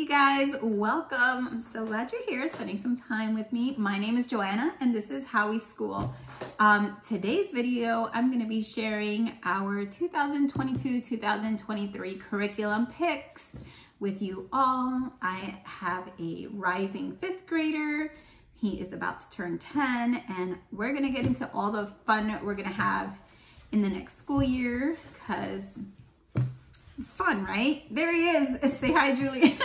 Hey guys, welcome. I'm so glad you're here spending some time with me. My name is Joanna and this is How We School. Today's video, I'm going to be sharing our 2022-2023 curriculum picks with you all. I have a rising 5th grader. He is about to turn 10 and we're going to get into all the fun we're going to have in the next school year because it's fun, right? There he is. Say hi, Julie.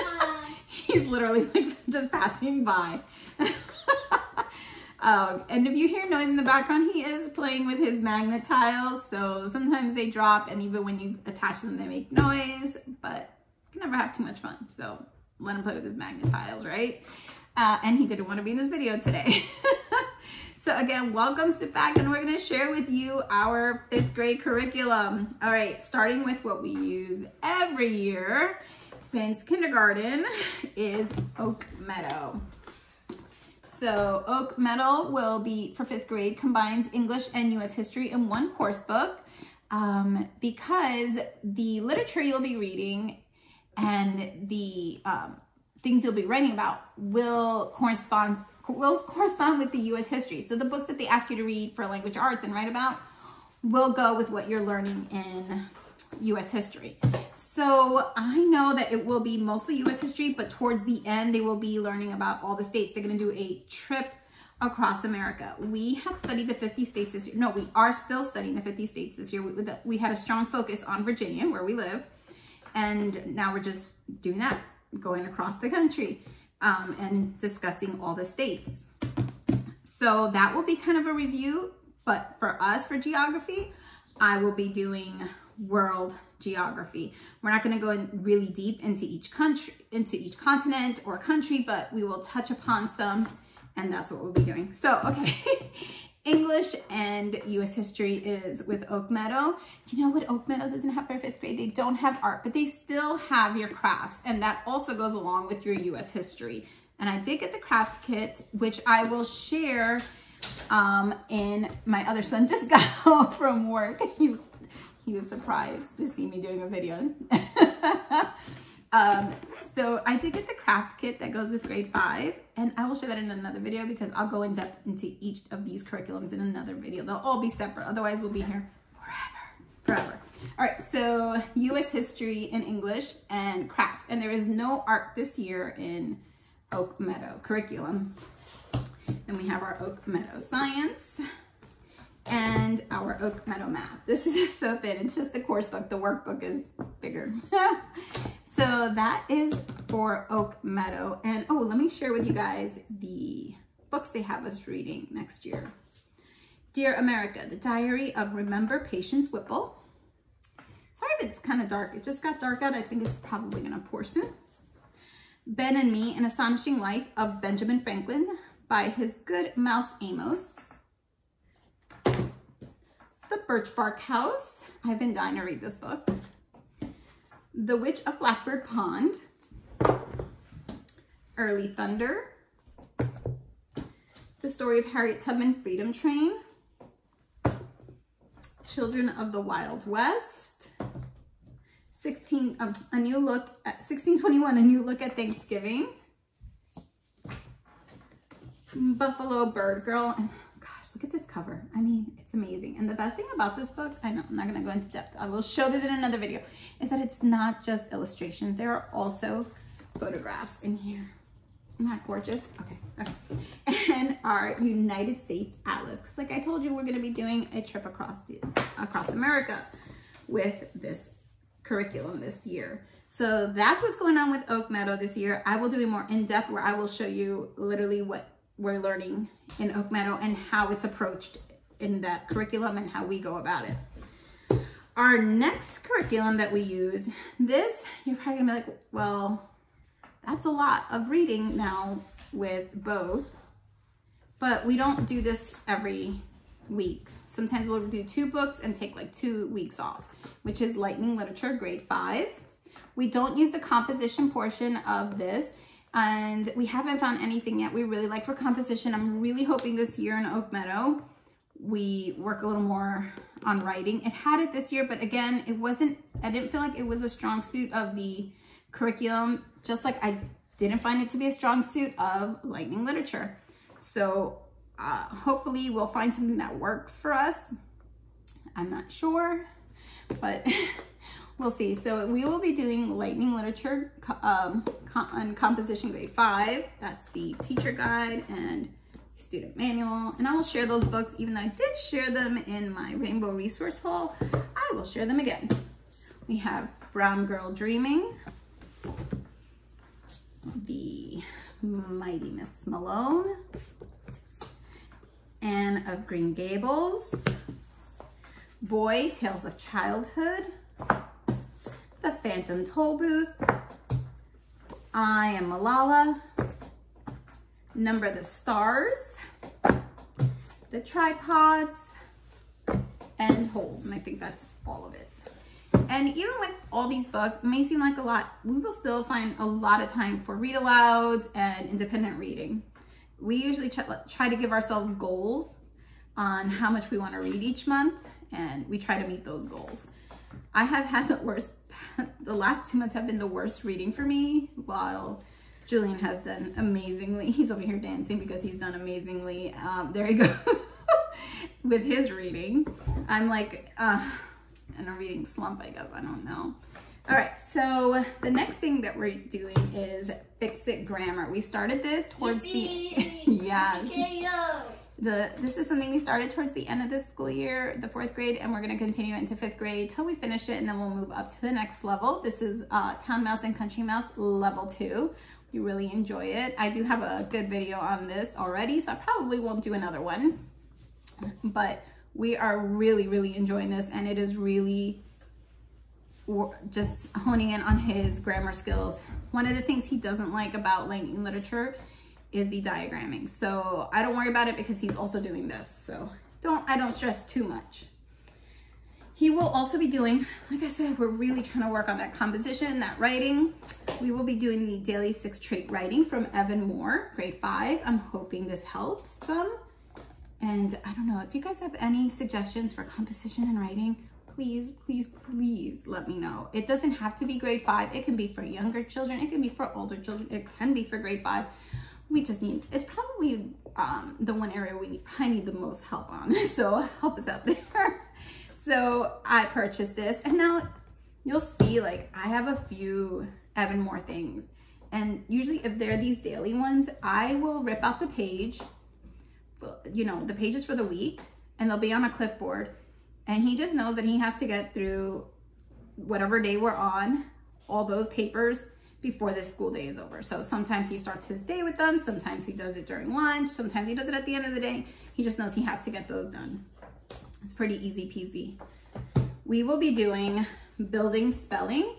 He's literally like just passing by. And if you hear noise in the background, he is playing with his magnet tiles. So sometimes they drop and even when you attach them, they make noise, but you can never have too much fun. So let him play with his magnet tiles, right? And he didn't want to be in this video today. So again, welcome, sit back, and we're gonna share with you our 5th grade curriculum. All right, starting with what we use every year since kindergarten is Oak Meadow. So Oak Meadow will be, for 5th grade, combines English and US history in one course book because the literature you'll be reading and the things you'll be writing about will correspond with the US history. So the books that they ask you to read for language arts and write about will go with what you're learning in US history. So I know that it will be mostly US history, but towards the end, they will be learning about all the states. They're gonna do a trip across America. We have studied the 50 states this year. No, we are still studying the 50 states this year. We had a strong focus on Virginia, where we live. And now we're just doing that, going across the country. And discussing all the states. So that will be kind of a review, but for us, for geography, I will be doing world geography. We're not going to go in really deep into each country, into each continent or country, but we will touch upon some, and that's what we'll be doing. So, okay. English and US history is with Oak Meadow. You know what Oak Meadow doesn't have for 5th grade? They don't have art, but they still have your crafts. And that also goes along with your US history. And I did get the craft kit, which I will share in my other son just got home from work. He was surprised to see me doing a video. So I did get the craft kit that goes with grade 5, and I will share that in another video because I'll go in depth into each of these curriculums in another video. They'll all be separate. Otherwise, we'll be here forever. All right, so US history and English and crafts. And there is no art this year in Oak Meadow curriculum. Then we have our Oak Meadow science and our Oak Meadow math. This is so thin. It's just the course book. The workbook is bigger. So that is for Oak Meadow. And oh, let me share with you guys the books they have us reading next year. Dear America, The Diary of Remember Patience Whipple. Sorry if it's kind of dark. It just got dark out. I think it's probably gonna pour soon. Ben and Me, An Astonishing Life of Benjamin Franklin by his good mouse Amos. The Birch Bark House. I've been dying to read this book. The Witch of Blackbird Pond. Early Thunder. The Story of Harriet Tubman Freedom Train. Children of the Wild West. 1621, A New Look at Thanksgiving. Buffalo Bird Girl. And gosh, look at this cover. I mean, it's amazing. And the best thing about this book, I know I'm not going to go into depth, I will show this in another video, is that it's not just illustrations. There are also photographs in here. Isn't that gorgeous? Okay. And our United States Atlas. Because like I told you, we're going to be doing a trip across America with this curriculum this year. So that's what's going on with Oak Meadow this year. I will do a more in-depth where I will show you literally what we're learning in Oak Meadow and how it's approached in that curriculum and how we go about it. Our next curriculum that we use, this, you're probably gonna be like, well, that's a lot of reading now with both, but we don't do this every week. Sometimes we'll do 2 books and take like 2 weeks off, which is Lightning Literature, grade 5. We don't use the composition portion of this, and we haven't found anything yet we really like for composition. I'm really hoping this year in Oak Meadow, we work a little more on writing. It had it this year, but again, it wasn't, I didn't feel like it was a strong suit of the curriculum, just like I didn't find it to be a strong suit of lightning literature. So hopefully we'll find something that works for us. I'm not sure, but we'll see. So we will be doing lightning literature on composition grade 5. That's the teacher guide and student manual. And I will share those books, even though I did share them in my Rainbow Resource Haul, I will share them again. We have Brown Girl Dreaming, The Mighty Miss Malone, Anne of Green Gables, Boy, Tales of Childhood, The Phantom Toll Booth, I Am Malala, Number the Stars, The Tripods, and Holes. And I think that's all of it. And even with all these books, it may seem like a lot, we will still find a lot of time for read alouds and independent reading. We usually try to give ourselves goals on how much we want to read each month, and we try to meet those goals. I have had the last 2 months have been the worst reading for me, while Julian has done amazingly. He's over here dancing because he's done amazingly. There you go. With his reading. I'm like, in a reading slump, I guess. I don't know. All right, so the next thing that we're doing is Fixit grammar. We started this towards the yes. This is something we started towards the end of this school year, the 4th grade, and we're going to continue into 5th grade till we finish it, and then we'll move up to the next level. This is Town Mouse and Country Mouse level 2. We really enjoy it. I do have a good video on this already, so I probably won't do another one, but we are really enjoying this, and it is really just honing in on his grammar skills. One of the things he doesn't like about lightning literature is the diagramming. So I don't worry about it because he's also doing this. So I don't stress too much. He will also be doing, like I said, we're really trying to work on that composition, that writing. We will be doing the daily 6 trait writing from Evan-moor, grade 5. I'm hoping this helps some. And I don't know, if you guys have any suggestions for composition and writing, please let me know. It doesn't have to be grade 5. It can be for younger children. It can be for older children. It can be for grade 5. We just need, it's probably the one area we probably need the most help on. So help us out there. So I purchased this, and now you'll see, like, I have a few Evan-moor things. And usually if they're these daily ones, I will rip out the page, you know, the pages for the week, and they'll be on a clipboard. And he just knows that he has to get through whatever day we're on, all those papers before this school day is over. So sometimes he starts his day with them. Sometimes he does it during lunch. Sometimes he does it at the end of the day. He just knows he has to get those done. It's pretty easy peasy. We will be doing building spelling.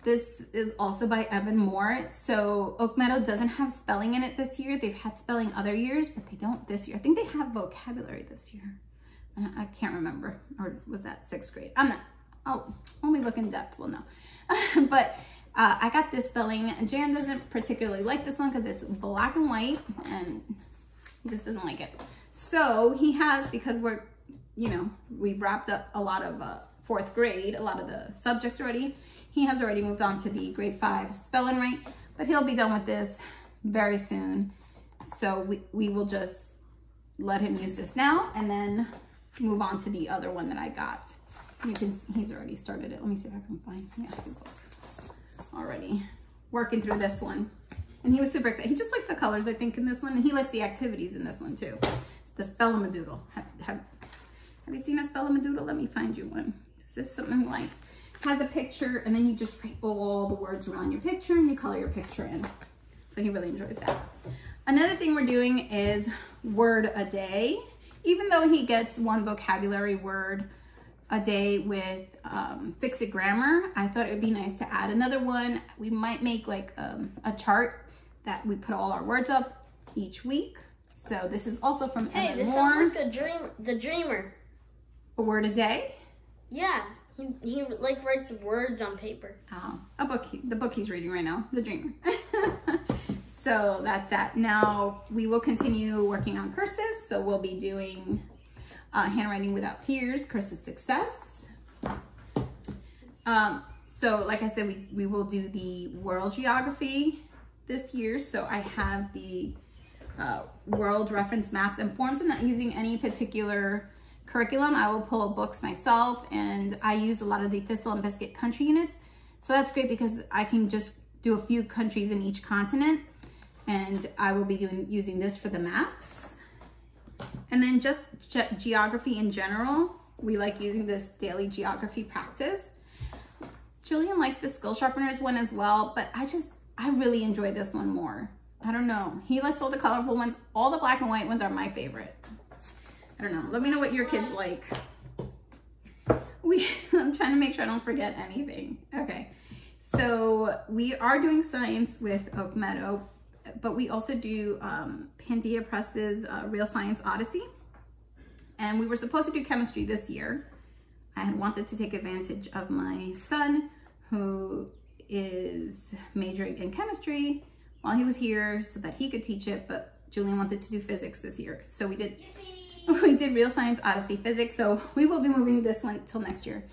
This is also by Evan-moor. So Oak Meadow doesn't have spelling in it this year. They've had spelling other years, but they don't this year. I think they have vocabulary this year. I can't remember, or was that 6th grade? I'm not, when we look in depth, we'll know. But I got this spelling. Jan doesn't particularly like this one because it's black and white, and he just doesn't like it. So he has, because we're, you know, we've wrapped up a lot of 4th grade, a lot of the subjects already. He has already moved on to the grade 5 spell and write, but he'll be done with this very soon. So we will just let him use this now, and then move on to the other one that I got. You can see he's already started it. Let me see if I can find, yeah, he's already working through this one. And he was super excited. He just likes the colors, I think, in this one, and he likes the activities in this one too. It's the Spell-a-ma-doodle. Have you seen a Spell-a-ma-doodle? Let me find you one. Is this something he likes? It has a picture, and then you just write all the words around your picture, and you color your picture in. So he really enjoys that. Another thing we're doing is word a day. Even though he gets 1 vocabulary word a day with Fixit grammar, I thought it would be nice to add another one. We might make like a chart that we put all our words up each week. So this is also from Evan-moor. Hey, this sounds like the Dreamer. A word a day? Yeah, he like writes words on paper. Oh, the book he's reading right now, The Dreamer. So that's that. Now we will continue working on cursive. So we'll be doing handwriting without tears, cursive success. So like I said, we will do the world geography this year. So I have the world reference maps and forms. I'm not using any particular curriculum. I will pull books myself, and I use a lot of the Thistle and Biscuit country units. So that's great because I can just do a few countries in each continent, and I will be using this for the maps. And then just geography in general, we like using this daily geography practice. Julian likes the skill sharpeners one as well, but I really enjoy this one more. I don't know. He likes all the colorful ones. All the black and white ones are my favorite. I don't know. Let me know what your kids like. I'm trying to make sure I don't forget anything. Okay. So we are doing science with Oak Meadow, but we also do Pandia Press's Real Science Odyssey. And we were supposed to do chemistry this year. I had wanted to take advantage of my son, who is majoring in chemistry, while he was here so that he could teach it, but Julian wanted to do physics this year. So we did Real Science Odyssey Physics. So we will be moving this one till next year.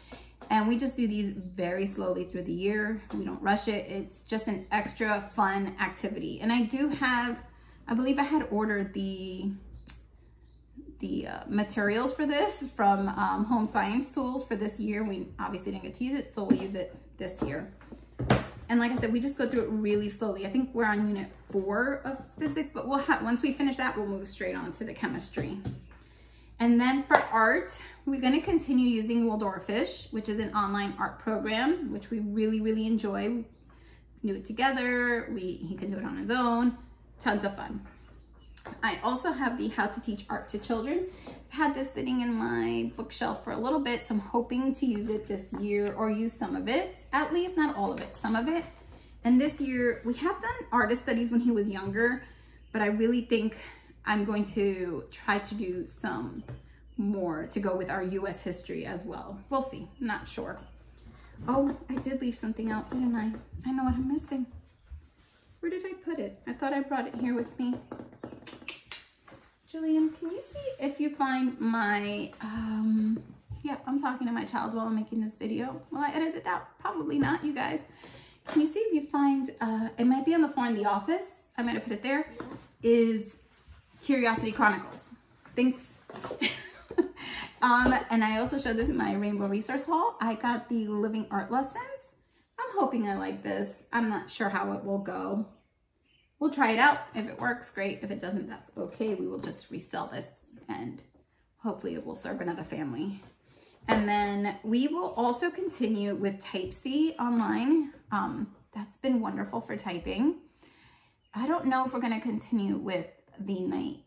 And we just do these very slowly through the year. We don't rush it. It's just an extra fun activity. And I do have, I believe I had ordered the materials for this from Home Science Tools for this year. We obviously didn't get to use it, so we'll use it this year. And like I said, we just go through it really slowly. I think we're on unit 4 of physics, but once we finish that, we'll move straight on to the chemistry. And then for art, we're going to continue using Waldorfish, which is an online art program, which we really, really enjoy. We can do it together. He can do it on his own. Tons of fun. I also have the How to Teach Art to Children. I've had this sitting in my bookshelf for a little bit, so I'm hoping to use it this year, or use some of it, at least, not all of it, some of it. And this year, we have done artist studies when he was younger, but I really think I'm going to try to do some more to go with our US history as well. We'll see, not sure. Oh, I did leave something out, didn't I? I know what I'm missing. Where did I put it? I thought I brought it here with me. Julian, can you see if you find my, yeah, I'm talking to my child while I'm making this video. Will I edit it out? Probably not, you guys. Can you see if you find, it might be on the floor in the office. I might have put it there, is Curiosity Chronicles. Thanks. And I also showed this in my Rainbow Resource Haul. I got the Living Art Lessons. I'm hoping I like this. I'm not sure how it will go. We'll try it out. If it works, great. If it doesn't, that's okay. We will just resell this and hopefully it will serve another family. And then we will also continue with Type C online. That's been wonderful for typing. I don't know if we're going to continue with the night.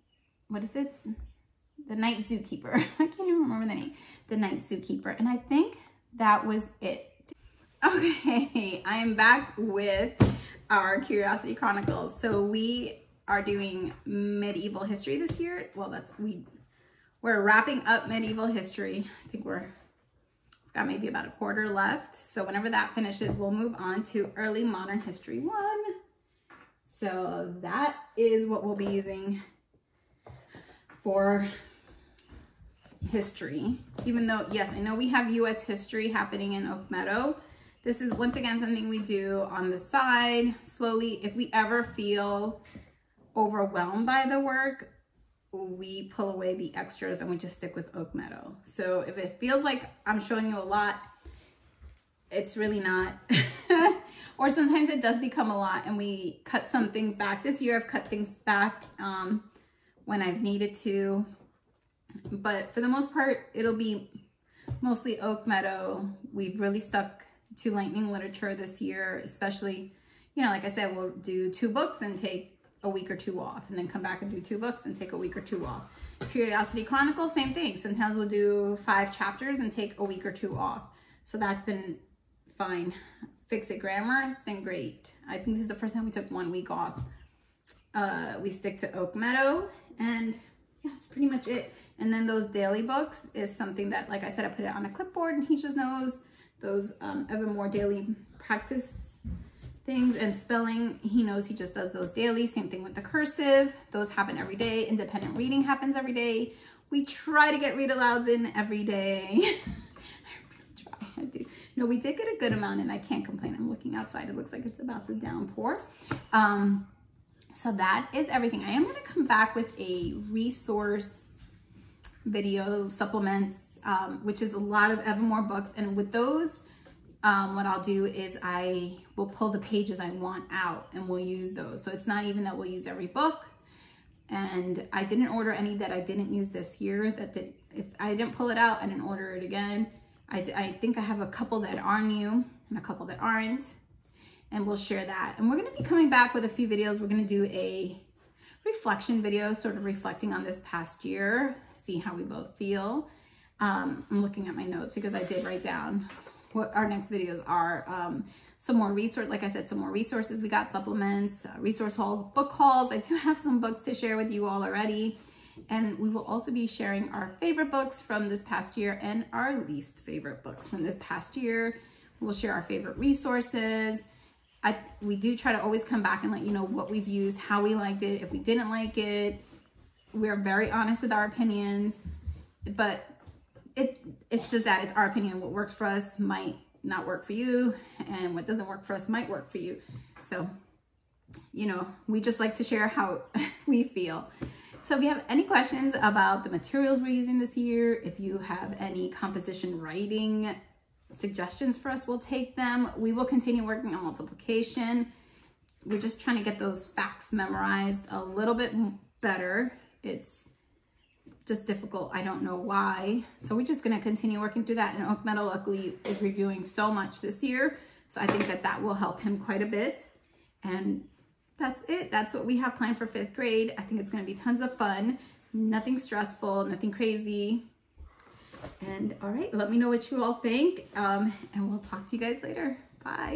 What is it? The Night Zookeeper. I can't even remember the name. The Night Zookeeper. And I think that was it. Okay, I am back with our Curiosity Chronicles. So we are doing medieval history this year. Well, we're wrapping up medieval history. I think we've got maybe about a quarter left. So whenever that finishes, we'll move on to early modern history 1. So that is what we'll be using for history. Even though, yes, I know we have US history happening in Oak Meadow. This is, once again, something we do on the side, slowly. If we ever feel overwhelmed by the work, we pull away the extras and we just stick with Oak Meadow. So if it feels like I'm showing you a lot, it's really not. Or sometimes it does become a lot and we cut some things back. This year I've cut things back when I've needed to. But for the most part, it'll be mostly Oak Meadow. We've really stuck to Lightning literature this year, especially, you know, like I said, we'll do 2 books and take a week or 2 off, and then come back and do 2 books and take a week or 2 off. Curiosity Chronicles, same thing. Sometimes we'll do 5 chapters and take a week or 2 off. So that's been fine. Fixit grammar has been great. I think this is the first time we took 1 week off. We stick to Oak Meadow, and yeah, that's pretty much it. And then those daily books is something that, like I said, I put it on a clipboard and he just knows those Evan-moor daily practice things, and spelling, he knows he just does those daily. Same thing with the cursive. Those happen every day. Independent reading happens every day. We try to get read alouds in every day. I do No, we did get a good amount and I can't complain. I'm looking outside. It looks like it's about to downpour. So that is everything. I am going to come back with a resource video supplements, which is a lot of Evan-moor books. And with those, what I'll do is I will pull the pages I want out and we'll use those. So it's not even that we'll use every book. And I didn't order any that I didn't use this year. If I didn't pull it out, I didn't order it again. I think I have a couple that are new and a couple that aren't. And we'll share that. And we're going to be coming back with a few videos. We're going to do a reflection video, sort of reflecting on this past year, see how we both feel. I'm looking at my notes because I did write down what our next videos are. Some more resource, like I said, some more resources. We got supplements, resource hauls, book hauls. I do have some books to share with you all already. And we will also be sharing our favorite books from this past year and our least favorite books from this past year. We'll share our favorite resources. We do try to always come back and let you know what we've used, how we liked it, if we didn't like it. We're very honest with our opinions, but it's just that it's our opinion. What works for us might not work for you, and what doesn't work for us might work for you. So, you know, we just like to share how we feel. So if you have any questions about the materials we're using this year, if you have any composition writing suggestions for us, we'll take them. We will continue working on multiplication. We're just trying to get those facts memorized a little bit better. It's just difficult. I don't know why. So we're just going to continue working through that. And Oak Meadow luckily is reviewing so much this year. So I think that that will help him quite a bit. And that's it. That's what we have planned for 5th grade. I think it's going to be tons of fun. Nothing stressful, nothing crazy. And all right, let me know what you all think. And we'll talk to you guys later. Bye.